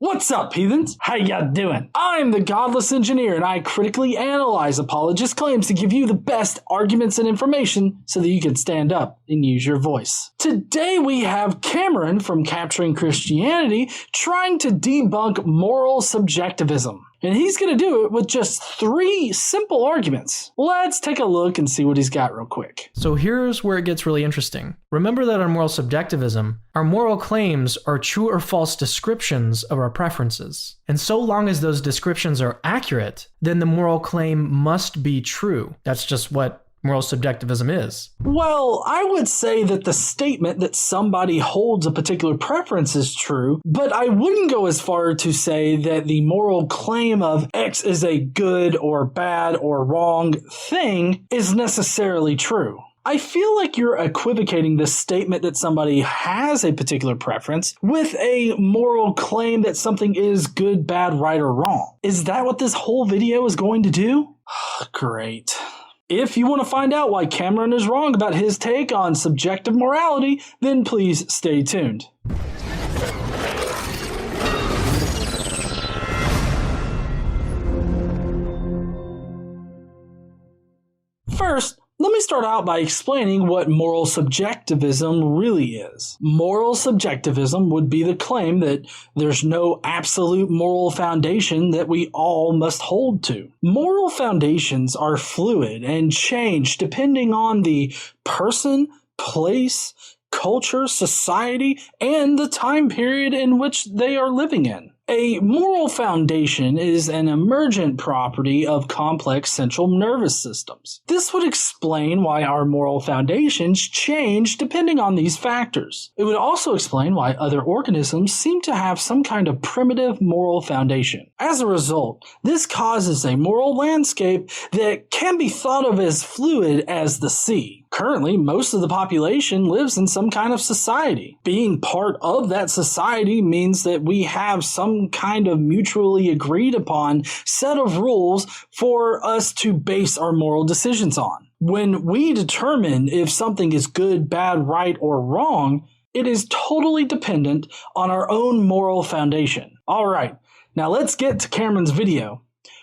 What's up, heathens? How ya doing? I'm the Godless engineer, and I critically analyze apologists' claims to give you the best arguments and information so that you can stand up and use your voice. Today we have Cameron from Capturing Christianity trying to debunk moral subjectivism. And he's going to do it with just 3 simple arguments. Let's take a look and see what he's got real quick. So here's where it gets really interesting. Remember that on moral subjectivism, our moral claims are true or false descriptions of our preferences. And so long as those descriptions are accurate, then the moral claim must be true. That's just what moral subjectivism is. Well, I would say that the statement that somebody holds a particular preference is true, but I wouldn't go as far to say that the moral claim of X is a good or bad or wrong thing is necessarily true. I feel like you're equivocating the statement that somebody has a particular preference with a moral claim that something is good, bad, right, or wrong. Is that what this whole video is going to do? Great. If you want to find out why Cameron is wrong about his take on subjective morality, then please stay tuned. First, let me start out by explaining what moral subjectivism really is. Moral subjectivism would be the claim that there's no absolute moral foundation that we all must hold to. Moral foundations are fluid and change depending on the person, place, culture, society, and the time period in which they are living in. A moral foundation is an emergent property of complex central nervous systems. This would explain why our moral foundations change depending on these factors. It would also explain why other organisms seem to have some kind of primitive moral foundation. As a result, this causes a moral landscape that can be thought of as fluid as the sea. Currently, most of the population lives in some kind of society. Being part of that society means that we have some kind of mutually agreed upon set of rules for us to base our moral decisions on. When we determine if something is good, bad, right, or wrong, it is totally dependent on our own moral foundation. All right, now let's get to Cameron's video.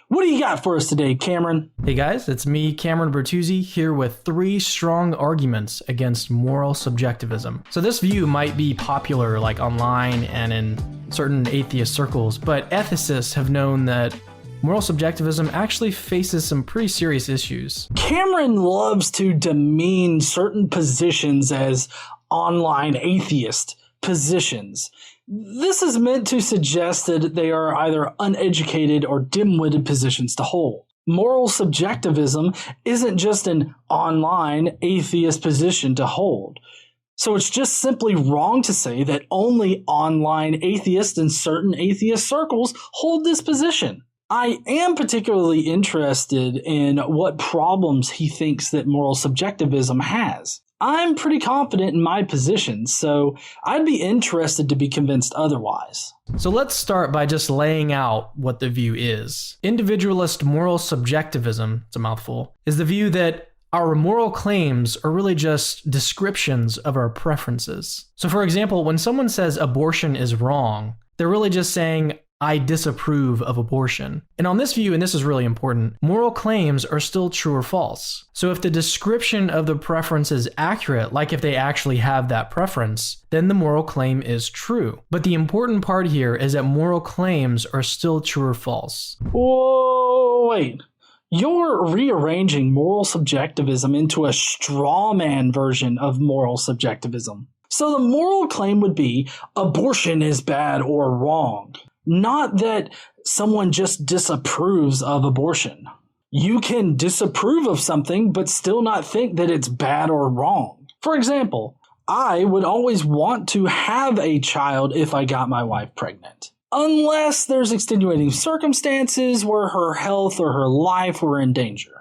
What do you got for us today, Cameron? Hey guys, it's me, Cameron Bertuzzi, here with 3 strong arguments against moral subjectivism. So this view might be popular like online and in certain atheist circles, but ethicists have known that moral subjectivism actually faces some pretty serious issues. Cameron loves to demean certain positions as online atheist positions. This is meant to suggest that they are either uneducated or dim-witted positions to hold. Moral subjectivism isn't just an online atheist position to hold. So it's just simply wrong to say that only online atheists in certain atheist circles hold this position. I am particularly interested in what problems he thinks that moral subjectivism has. I'm pretty confident in my position, so I'd be interested to be convinced otherwise. So let's start by just laying out what the view is. Individualist moral subjectivism, it's a mouthful, is the view that our moral claims are really just descriptions of our preferences. So for example, when someone says abortion is wrong, they're really just saying, I disapprove of abortion. And on this view, and this is really important, moral claims are still true or false. So if the description of the preference is accurate, like if they actually have that preference, then the moral claim is true. But the important part here is that moral claims are still true or false. Whoa, wait. You're rearranging moral subjectivism into a strawman version of moral subjectivism. So the moral claim would be abortion is bad or wrong. Not that someone just disapproves of abortion. You can disapprove of something but still not think that it's bad or wrong. For example, I would always want to have a child if I got my wife pregnant. Unless there's extenuating circumstances where her health or her life were in danger.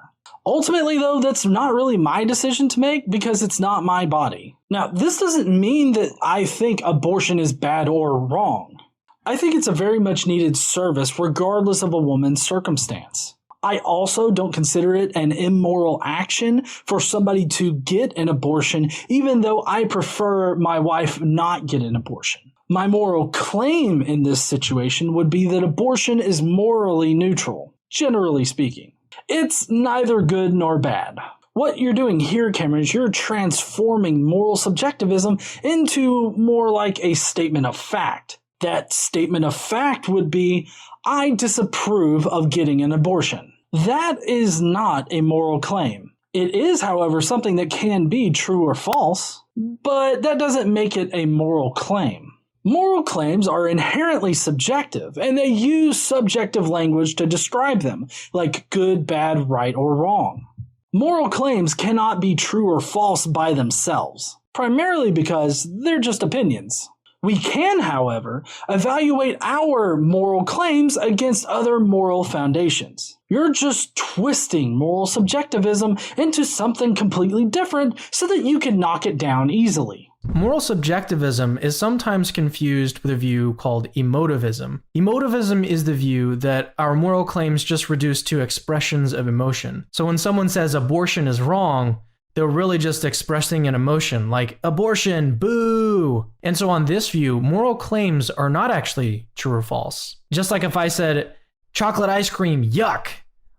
Ultimately, though, that's not really my decision to make because it's not my body. Now, this doesn't mean that I think abortion is bad or wrong. I think it's a very much needed service regardless of a woman's circumstance. I also don't consider it an immoral action for somebody to get an abortion, even though I prefer my wife not get an abortion. My moral claim in this situation would be that abortion is morally neutral, generally speaking. It's neither good nor bad. What you're doing here, Cameron, is you're transforming moral subjectivism into more like a statement of fact. That statement of fact would be, I disapprove of getting an abortion. That is not a moral claim. It is, however, something that can be true or false, but that doesn't make it a moral claim. Moral claims are inherently subjective, and they use subjective language to describe them, like good, bad, right, or wrong. Moral claims cannot be true or false by themselves, primarily because they're just opinions. We can, however, evaluate our moral claims against other moral foundations. You're just twisting moral subjectivism into something completely different so that you can knock it down easily. Moral subjectivism is sometimes confused with a view called emotivism. Emotivism is the view that our moral claims just reduce to expressions of emotion. So when someone says abortion is wrong, they're really just expressing an emotion like abortion, boo. And so on this view, moral claims are not actually true or false. Just like if I said chocolate ice cream, yuck,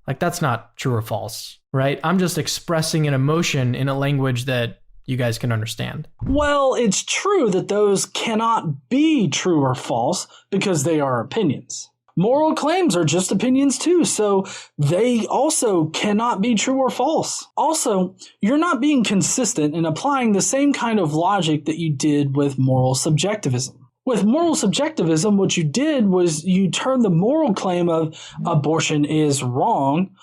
like that's not true or false, right? I'm just expressing an emotion in a language that you guys can understand. Well, it's true that those cannot be true or false because they are opinions. Moral claims are just opinions too, so they also cannot be true or false. Also, you're not being consistent in applying the same kind of logic that you did with moral subjectivism. With moral subjectivism, what you did was you turned the moral claim of abortion is wrong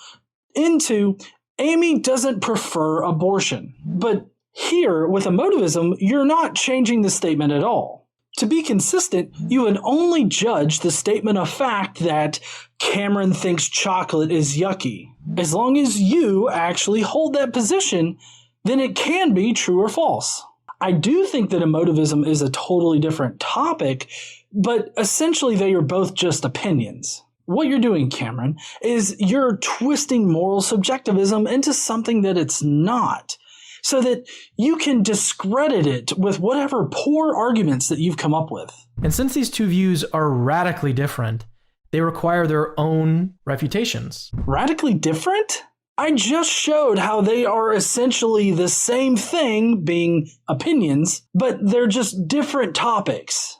into Amy doesn't prefer abortion. But here, with emotivism, you're not changing the statement at all. To be consistent, you would only judge the statement of fact that Cameron thinks chocolate is yucky. As long as you actually hold that position, then it can be true or false. I do think that emotivism is a totally different topic, but essentially they are both just opinions. What you're doing, Cameron, is you're twisting moral subjectivism into something that it's not, so that you can discredit it with whatever poor arguments that you've come up with. And since these two views are radically different, they require their own refutations. Radically different? I just showed how they are essentially the same thing, being opinions, but they're just different topics.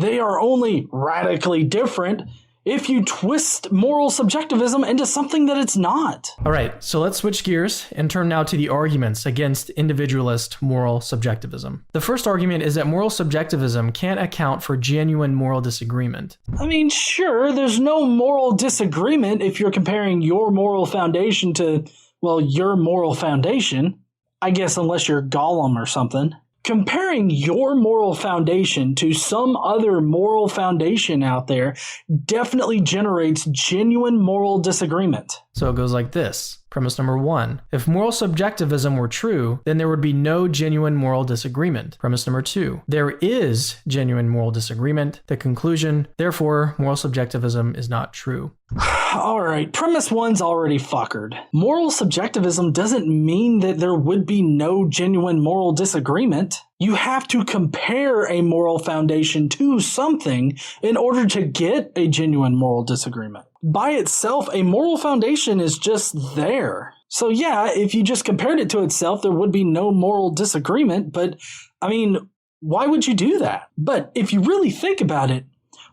They are only radically different if you twist moral subjectivism into something that it's not. All right, so let's switch gears and turn now to the arguments against individualist moral subjectivism. The first argument is that moral subjectivism can't account for genuine moral disagreement. I mean, sure, there's no moral disagreement if you're comparing your moral foundation to, well, your moral foundation. I guess unless you're Gollum or something. Comparing your moral foundation to some other moral foundation out there definitely generates genuine moral disagreement. So it goes like this. Premise number 1. If moral subjectivism were true, then there would be no genuine moral disagreement. Premise number 2. There is genuine moral disagreement. The conclusion, therefore, moral subjectivism is not true. Alright, premise 1's already fuckered. Moral subjectivism doesn't mean that there would be no genuine moral disagreement. You have to compare a moral foundation to something in order to get a genuine moral disagreement. By itself, a moral foundation is just there. So yeah, if you just compared it to itself, there would be no moral disagreement, but I mean, why would you do that? But if you really think about it,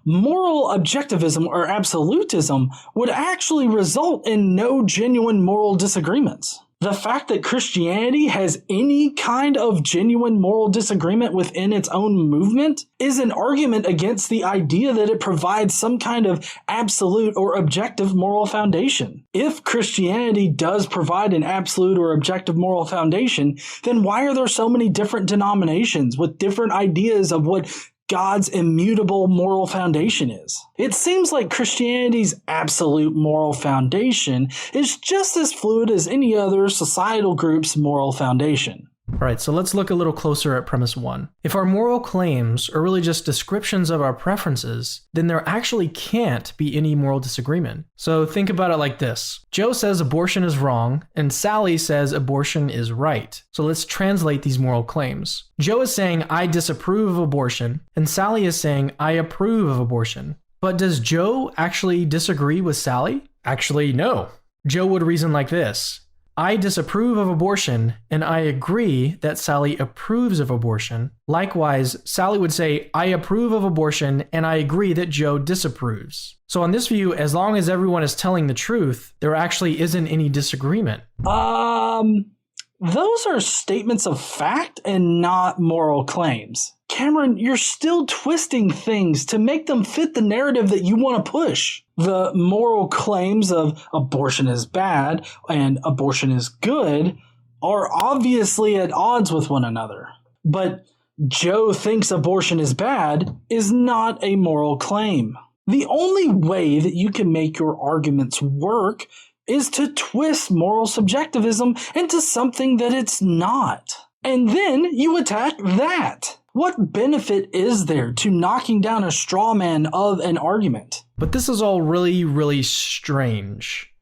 moral objectivism or absolutism would actually result in no genuine moral disagreements. The fact that Christianity has any kind of genuine moral disagreement within its own movement is an argument against the idea that it provides some kind of absolute or objective moral foundation. If Christianity does provide an absolute or objective moral foundation, then why are there so many different denominations with different ideas of what God's immutable moral foundation is? It seems like Christianity's absolute moral foundation is just as fluid as any other societal group's moral foundation. All right, so let's look a little closer at premise 1. If our moral claims are really just descriptions of our preferences, then there actually can't be any moral disagreement. So think about it like this. Joe says abortion is wrong, and Sally says abortion is right. So let's translate these moral claims. Joe is saying, I disapprove of abortion, and Sally is saying, I approve of abortion. But does Joe actually disagree with Sally? Actually, no. Joe would reason like this. I disapprove of abortion, and I agree that Sally approves of abortion. Likewise, Sally would say, I approve of abortion, and I agree that Joe disapproves. So on this view, as long as everyone is telling the truth, there actually isn't any disagreement. Those are statements of fact and not moral claims. Cameron, you're still twisting things to make them fit the narrative that you want to push. The moral claims of abortion is bad and abortion is good are obviously at odds with one another. But Joe thinks abortion is bad is not a moral claim. The only way that you can make your arguments work is to twist moral subjectivism into something that it's not. And then you attack that. What benefit is there to knocking down a straw man of an argument? But this is all really, really strange,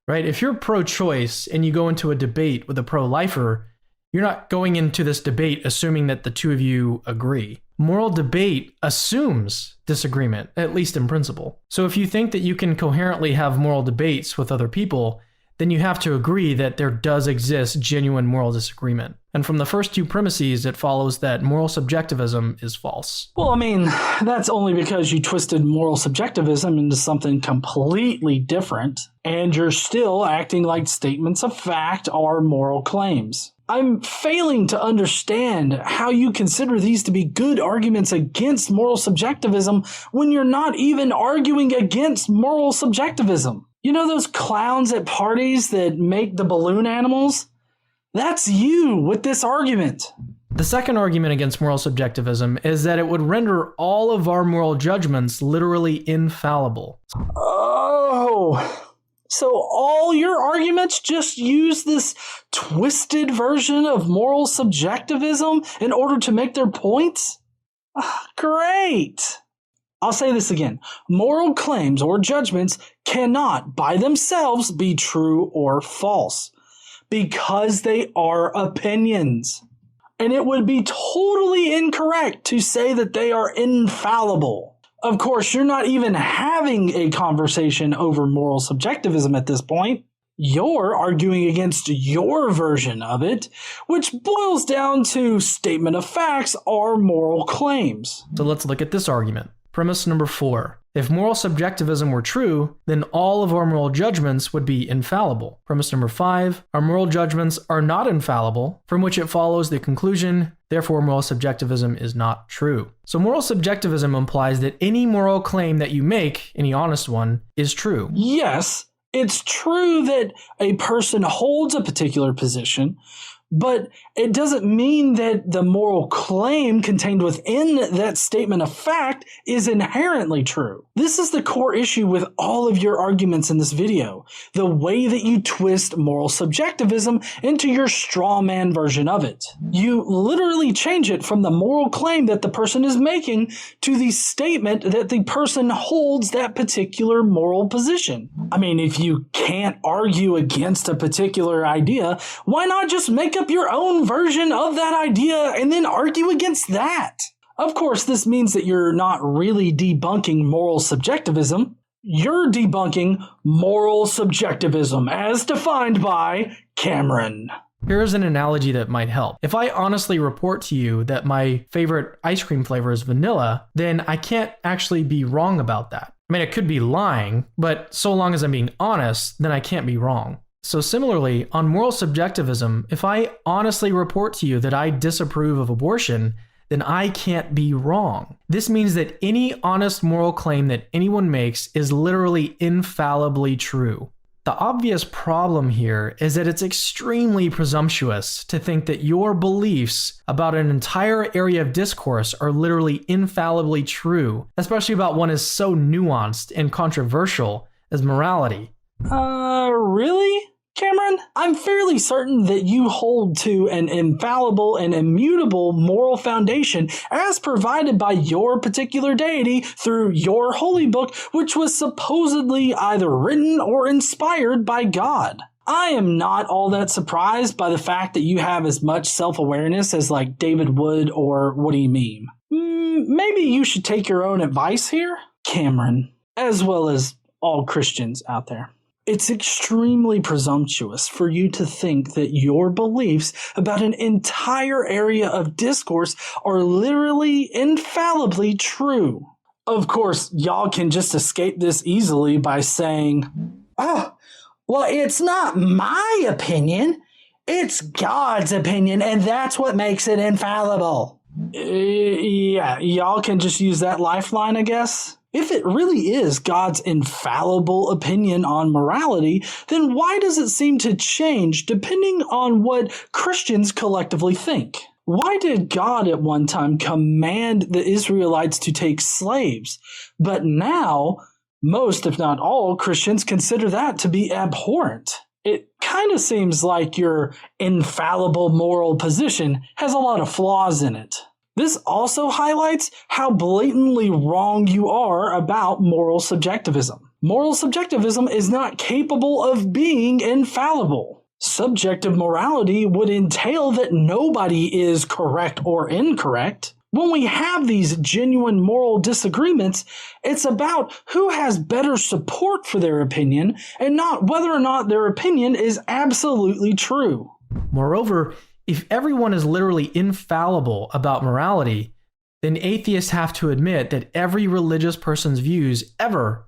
right? If you're pro-choice and you go into a debate with a pro-lifer, you're not going into this debate assuming that the two of you agree. Moral debate assumes disagreement, at least in principle. So if you think that you can coherently have moral debates with other people, then you have to agree that there does exist genuine moral disagreement. And from the first two premises, it follows that moral subjectivism is false. Well, I mean, that's only because you twisted moral subjectivism into something completely different, and you're still acting like statements of fact are moral claims. I'm failing to understand how you consider these to be good arguments against moral subjectivism when you're not even arguing against moral subjectivism. You know those clowns at parties that make the balloon animals? That's you with this argument. The second argument against moral subjectivism is that it would render all of our moral judgments literally infallible. Oh, so all your arguments just use this twisted version of moral subjectivism in order to make their points? Great. I'll say this again. Moral claims or judgments cannot by themselves be true or false because they are opinions. And it would be totally incorrect to say that they are infallible. Of course, you're not even having a conversation over moral subjectivism at this point. You're arguing against your version of it, which boils down to statement of facts are moral claims. So let's look at this argument. Premise number 4. If moral subjectivism were true, then all of our moral judgments would be infallible. Premise number 5. Our moral judgments are not infallible, from which it follows the conclusion, therefore moral subjectivism is not true. So moral subjectivism implies that any moral claim that you make, any honest one, is true. Yes, it's true that a person holds a particular position, but it doesn't mean that the moral claim contained within that statement of fact is inherently true. This is the core issue with all of your arguments in this video, the way that you twist moral subjectivism into your straw man version of it. You literally change it from the moral claim that the person is making to the statement that the person holds that particular moral position. I mean, if you can't argue against a particular idea, why not just make up your own version of that idea and then argue against that? Of course, this means that you're not really debunking moral subjectivism. You're debunking moral subjectivism as defined by Cameron. Here's an analogy that might help. If I honestly report to you that my favorite ice cream flavor is vanilla, then I can't actually be wrong about that. I mean, it could be lying, but so long as I'm being honest, then I can't be wrong. So similarly, on moral subjectivism, if I honestly report to you that I disapprove of abortion, then I can't be wrong. This means that any honest moral claim that anyone makes is literally infallibly true. The obvious problem here is that it's extremely presumptuous to think that your beliefs about an entire area of discourse are literally infallibly true, especially about one as so nuanced and controversial as morality. Really? Cameron, I'm fairly certain that you hold to an infallible and immutable moral foundation as provided by your particular deity through your holy book, which was supposedly either written or inspired by God. I am not all that surprised by the fact that you have as much self-awareness as like David Wood or what do you mean? Maybe you should take your own advice here, Cameron, as well as all Christians out there. It's extremely presumptuous for you to think that your beliefs about an entire area of discourse are literally infallibly true. Of course, y'all can just escape this easily by saying, "Oh, well, it's not my opinion. It's God's opinion, and that's what makes it infallible." Yeah, y'all can just use that lifeline, I guess. If it really is God's infallible opinion on morality, then why does it seem to change depending on what Christians collectively think? Why did God at one time command the Israelites to take slaves, but now most, if not all, Christians consider that to be abhorrent? It kind of seems like your infallible moral position has a lot of flaws in it. This also highlights how blatantly wrong you are about moral subjectivism. Moral subjectivism is not capable of being infallible. Subjective morality would entail that nobody is correct or incorrect. When we have these genuine moral disagreements, it's about who has better support for their opinion and not whether or not their opinion is absolutely true. Moreover, if everyone is literally infallible about morality, then atheists have to admit that every religious person's views ever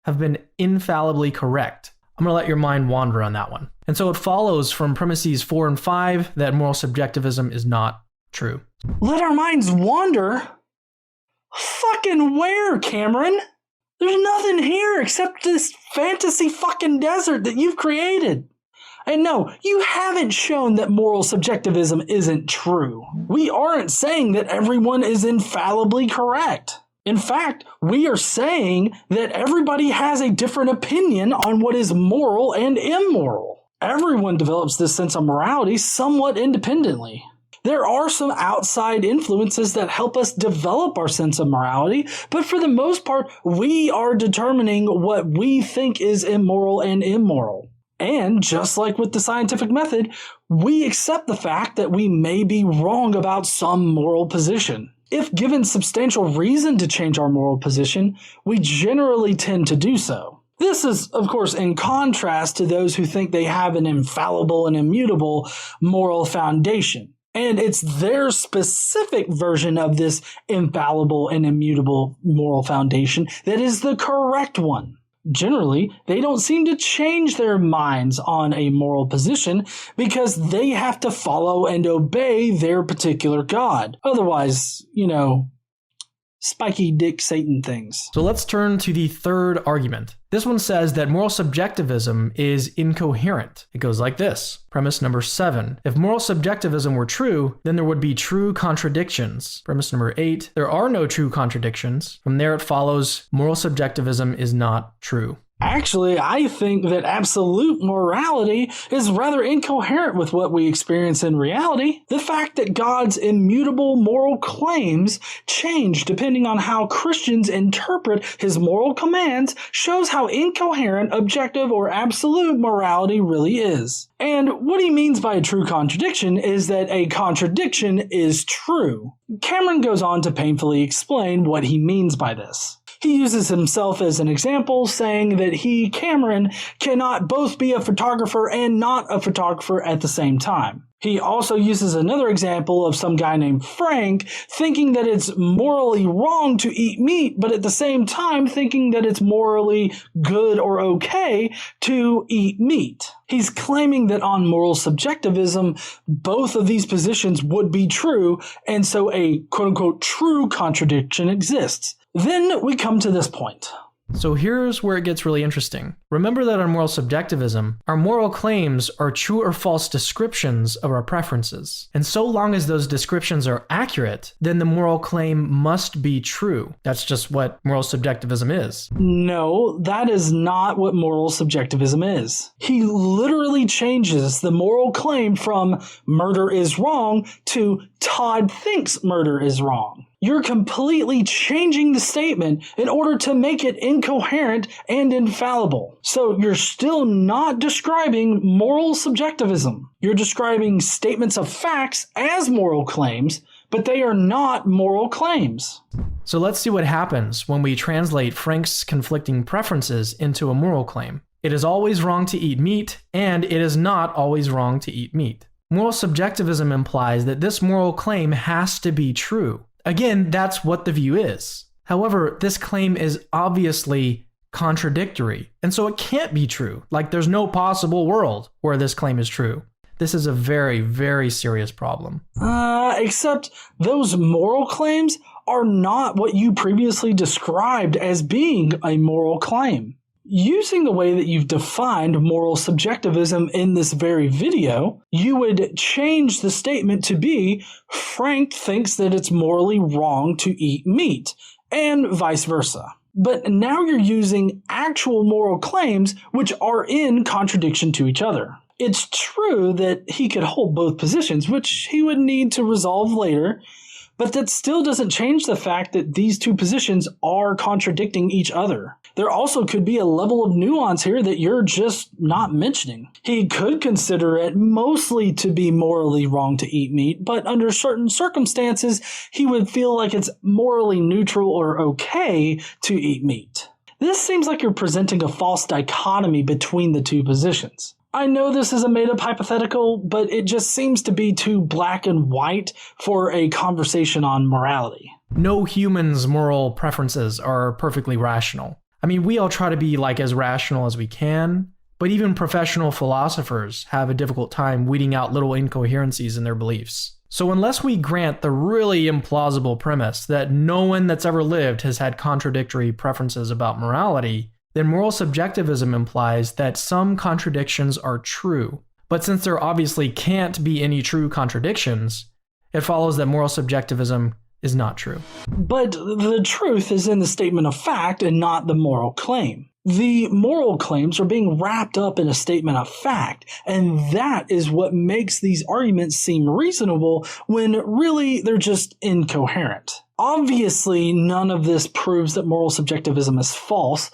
have been infallibly correct. I'm going to let your mind wander on that one. And so it follows from premises 4 and 5 that moral subjectivism is not true. Let our minds wander? Fucking where, Cameron? There's nothing here except this fantasy fucking desert that you've created. And no, you haven't shown that moral subjectivism isn't true. We aren't saying that everyone is infallibly correct. In fact, we are saying that everybody has a different opinion on what is moral and immoral. Everyone develops this sense of morality somewhat independently. There are some outside influences that help us develop our sense of morality, but for the most part, we are determining what we think is immoral and immoral. And just like with the scientific method, we accept the fact that we may be wrong about some moral position. If given substantial reason to change our moral position, we generally tend to do so. This is, of course, in contrast to those who think they have an infallible and immutable moral foundation. And it's their specific version of this infallible and immutable moral foundation that is the correct one. Generally, they don't seem to change their minds on a moral position because they have to follow and obey their particular God. Otherwise, spiky dick Satan things. So let's turn to the third argument. This one says that moral subjectivism is incoherent. It goes like this. Premise number 7. If moral subjectivism were true, then there would be true contradictions. Premise number 8. There are no true contradictions. From there it follows moral subjectivism is not true. Actually, I think that absolute morality is rather incoherent with what we experience in reality. The fact that God's immutable moral claims change depending on how Christians interpret his moral commands shows how incoherent objective or absolute morality really is. And what he means by a true contradiction is that a contradiction is true. Cameron goes on to painfully explain what he means by this. He uses himself as an example, saying that he, Cameron, cannot both be a photographer and not a photographer at the same time. He also uses another example of some guy named Frank thinking that it's morally wrong to eat meat, but at the same time thinking that it's morally good or okay to eat meat. He's claiming that on moral subjectivism, both of these positions would be true, and so a quote-unquote true contradiction exists. Then we come to this point. So here's where it gets really interesting. Remember that on moral subjectivism, our moral claims are true or false descriptions of our preferences. And so long as those descriptions are accurate, then the moral claim must be true. That's just what moral subjectivism is. No, that is not what moral subjectivism is. He literally changes the moral claim from murder is wrong to Todd thinks murder is wrong. You're completely changing the statement in order to make it incoherent and infallible. So you're still not describing moral subjectivism. You're describing statements of facts as moral claims, but they are not moral claims. So let's see what happens when we translate Frank's conflicting preferences into a moral claim. It is always wrong to eat meat, and it is not always wrong to eat meat. Moral subjectivism implies that this moral claim has to be true. Again, that's what the view is. However, this claim is obviously contradictory, and so it can't be true. Like, there's no possible world where this claim is true. This is a very, very serious problem. Except those moral claims are not what you previously described as being a moral claim. Using the way that you've defined moral subjectivism in this very video, you would change the statement to be, Frank thinks that it's morally wrong to eat meat, and vice versa. But now you're using actual moral claims which are in contradiction to each other. It's true that he could hold both positions, which he would need to resolve later, but that still doesn't change the fact that these two positions are contradicting each other. There also could be a level of nuance here that you're just not mentioning. He could consider it mostly to be morally wrong to eat meat, but under certain circumstances, he would feel like it's morally neutral or okay to eat meat. This seems like you're presenting a false dichotomy between the two positions. I know this is a made-up hypothetical, but it just seems to be too black and white for a conversation on morality. No human's moral preferences are perfectly rational. I mean, we all try to be like as rational as we can, but even professional philosophers have a difficult time weeding out little incoherencies in their beliefs. So unless we grant the really implausible premise that no one that's ever lived has had contradictory preferences about morality, then moral subjectivism implies that some contradictions are true. But since there obviously can't be any true contradictions, it follows that moral subjectivism is not true. But the truth is in the statement of fact and not the moral claim. The moral claims are being wrapped up in a statement of fact, and that is what makes these arguments seem reasonable when really they're just incoherent. Obviously, none of this proves that moral subjectivism is false,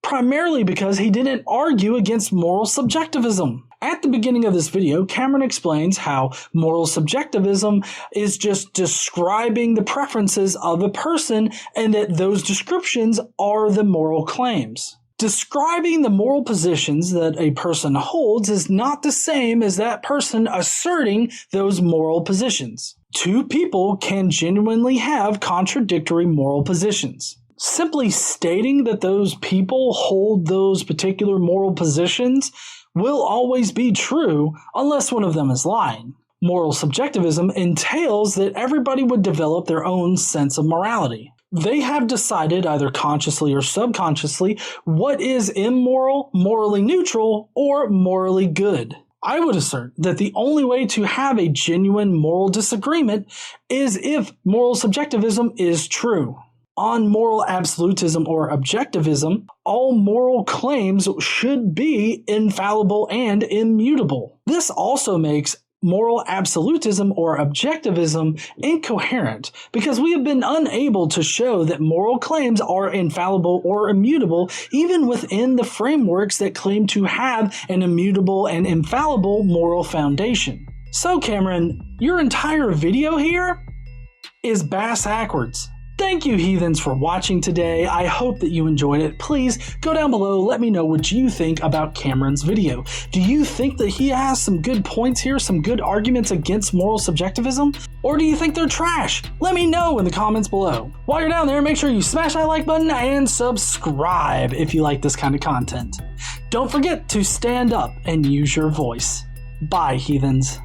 primarily because he didn't argue against moral subjectivism. At the beginning of this video, Cameron explains how moral subjectivism is just describing the preferences of a person and that those descriptions are the moral claims. Describing the moral positions that a person holds is not the same as that person asserting those moral positions. Two people can genuinely have contradictory moral positions. Simply stating that those people hold those particular moral positions will always be true unless one of them is lying. Moral subjectivism entails that everybody would develop their own sense of morality. They have decided, either consciously or subconsciously, what is immoral, morally neutral, or morally good. I would assert that the only way to have a genuine moral disagreement is if moral subjectivism is true. On moral absolutism or objectivism, all moral claims should be infallible and immutable. This also makes moral absolutism or objectivism incoherent because we have been unable to show that moral claims are infallible or immutable even within the frameworks that claim to have an immutable and infallible moral foundation. So Cameron, your entire video here is bass-ackwards. Thank you, heathens, for watching today. I hope that you enjoyed it. Please go down below, let me know what you think about Cameron's video. Do you think that he has some good points here, some good arguments against moral subjectivism? Or do you think they're trash? Let me know in the comments below. While you're down there, make sure you smash that like button and subscribe if you like this kind of content. Don't forget to stand up and use your voice. Bye, heathens.